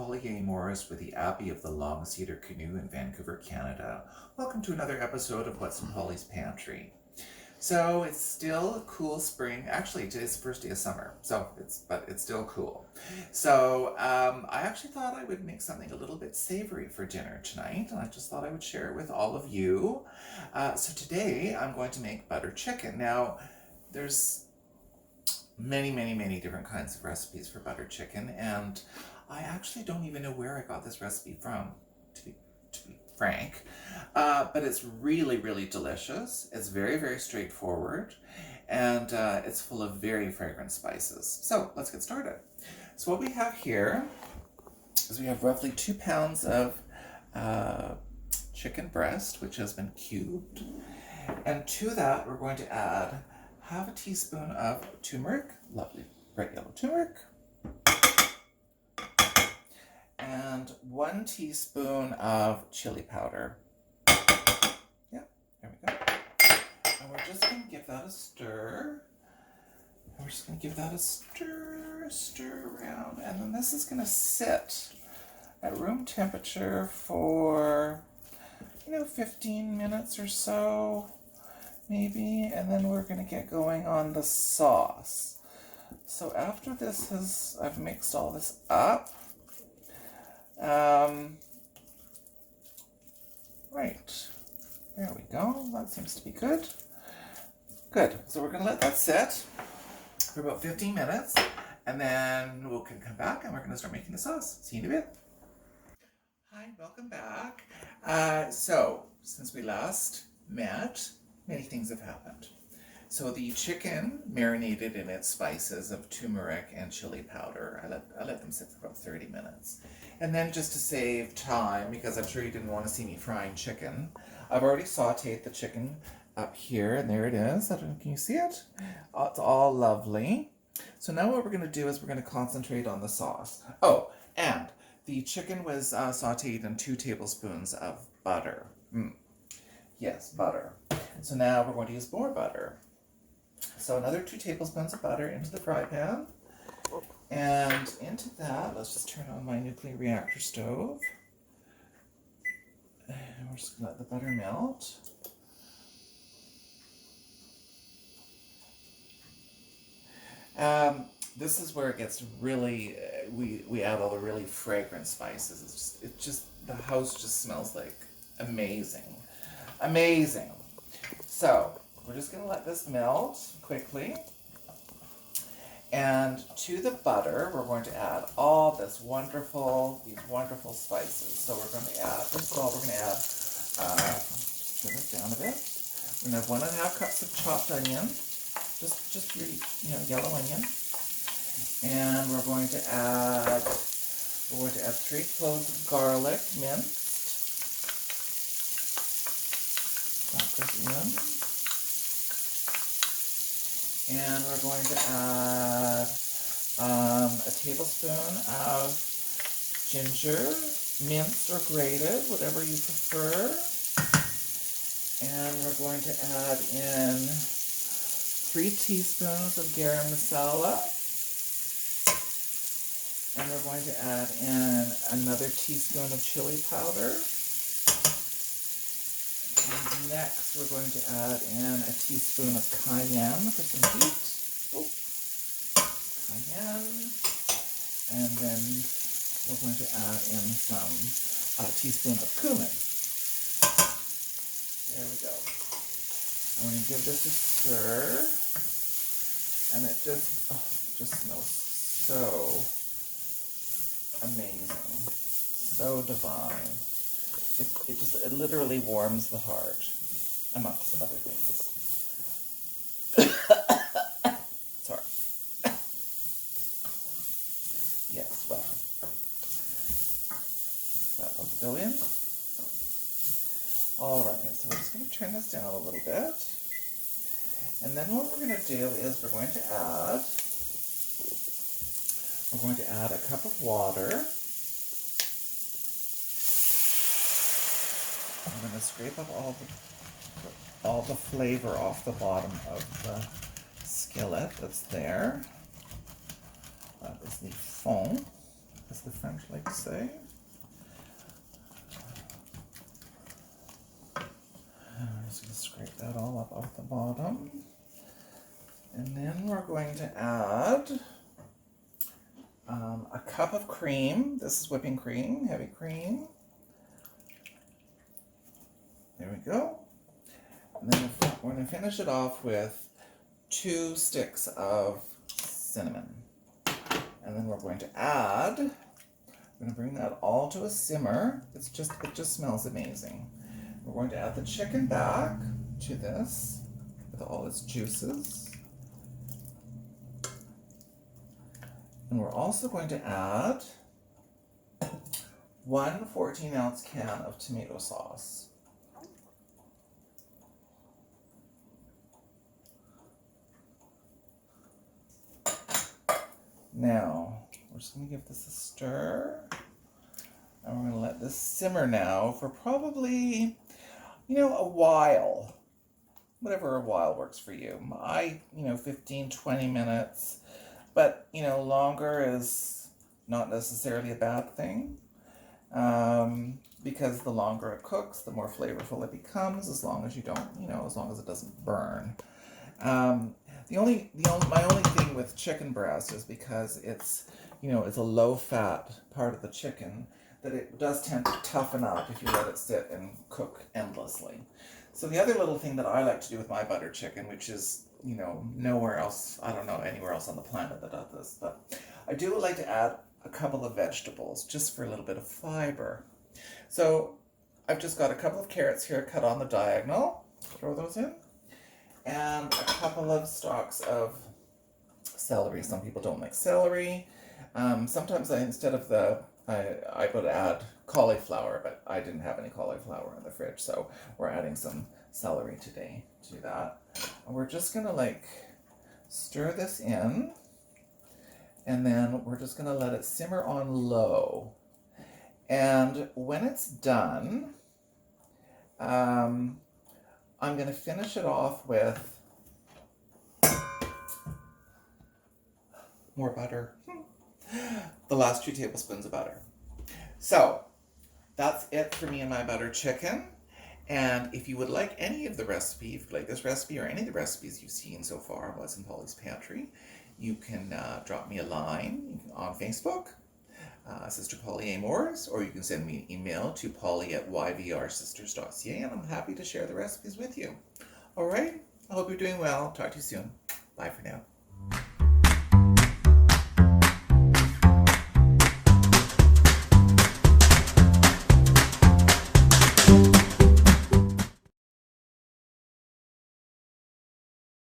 Polly A. Morris with the Abbey of the Long Cedar Canoe in Vancouver, Canada. Welcome to another episode of What's in Polly's Pantry. So it's still a cool spring. Actually, today's the first day of summer, but it's still cool. So I actually thought I would make something a little bit savory for dinner tonight, and I just thought I would share it with all of you. So today I'm going to make butter chicken. Now, there's many different kinds of recipes for butter chicken, and I actually don't even know where I got this recipe from, to be frank, but it's really delicious. It's very straightforward, and it's full of very fragrant spices. So let's get started. So what we have here is we have roughly 2 pounds of chicken breast, which has been cubed, and to that we're going to add half a teaspoon of turmeric, lovely bright yellow turmeric, and 1 teaspoon of chili powder. Yeah, there we go. And we're just going to give that a stir. Stir around. And then this is going to sit at room temperature for, 15 minutes or so. Maybe, and then we're going to get going on the sauce. So after I've mixed all this up. Right, there we go. That seems to be good. Good, so we're going to let that sit for about 15 minutes, and then we can come back and we're going to start making the sauce. See you in a bit. Hi, welcome back. So, since we last met, many things have happened. So the chicken marinated in its spices of turmeric and chili powder. I let them sit for about 30 minutes. And then just to save time, because I'm sure you didn't want to see me frying chicken, I've already sauteed the chicken up here, and there it is. Can you see it? It's all lovely. So now what we're going to do is we're going to concentrate on the sauce. Oh, and the chicken was sauteed in 2 tablespoons of butter. Yes, butter. So now we're going to use more butter. So another 2 tablespoons of butter into the fry pan. And into that, let's just turn on my nuclear reactor stove. And we're just going to let the butter melt. This is where it gets really, we add all the really fragrant spices. The house just smells like amazing. Amazing. So, we're just going to let this melt quickly. And to the butter, we're going to add all these wonderful spices. So we're going to add, first of all, we're going to add, turn this down a bit. We're going to have 1.5 cups of chopped onion, just your, yellow onion. And we're going to add 3 cloves of garlic, minced. That goes in. And we're going to add a tablespoon of ginger, minced or grated, whatever you prefer. And we're going to add in 3 teaspoons of garam masala. And we're going to add in another teaspoon of chili powder. And next, we're going to add in a teaspoon of cayenne for some heat. Cayenne. And then we're going to add in a teaspoon of cumin. There we go. I'm going to give this a stir. And it just smells so amazing. So divine. It literally warms the heart, amongst other things. Sorry. Yes, well, that will go in. All right, so we're just going to turn this down a little bit. And then what we're going to do is we're going to add a cup of water. I'm going to scrape up all the flavor off the bottom of the skillet that's there. That is the fond. as the French like to say. I'm just going to scrape that all up off the bottom. And then we're going to add a cup of cream. This is whipping cream, heavy cream. There we go. And then we're going to finish it off with 2 sticks of cinnamon. And then we're going to add, we're going to bring that all to a simmer. It just smells amazing. We're going to add the chicken back to this with all its juices. And we're also going to add 1 14-ounce can of tomato sauce. Now, we're just going to give this a stir. And we're going to let this simmer now for probably, a while. Whatever a while works for you. 15, 20 minutes. But, longer is not necessarily a bad thing. Because the longer it cooks, the more flavorful it becomes, as long as you don't, as long as it doesn't burn. My only thing with chicken breast is because it's a low-fat part of the chicken, that it does tend to toughen up if you let it sit and cook endlessly. So the other little thing that I like to do with my butter chicken, which is, nowhere else, I don't know anywhere else on the planet that does this, but I do like to add a couple of vegetables just for a little bit of fiber. So I've just got a couple of carrots here cut on the diagonal. Throw those in. And a couple of stalks of celery. Some people don't like celery. Sometimes I would add cauliflower, but I didn't have any cauliflower in the fridge, so we're adding some celery today to that. And we're just gonna stir this in, and then we're just gonna let it simmer on low. And when it's done, I'm going to finish it off with more butter. The last 2 tablespoons of butter. So that's it for me and my butter chicken. And if you would like any of the recipe, if you like this recipe or any of the recipes you've seen so far on Wes and Polly's Pantry, you can drop me a line on Facebook, Sister Polly A. Morris, or you can send me an email to polly@yvrsisters.ca, and I'm happy to share the recipes with you. All right, I hope you're doing well. Talk to you soon. Bye for now.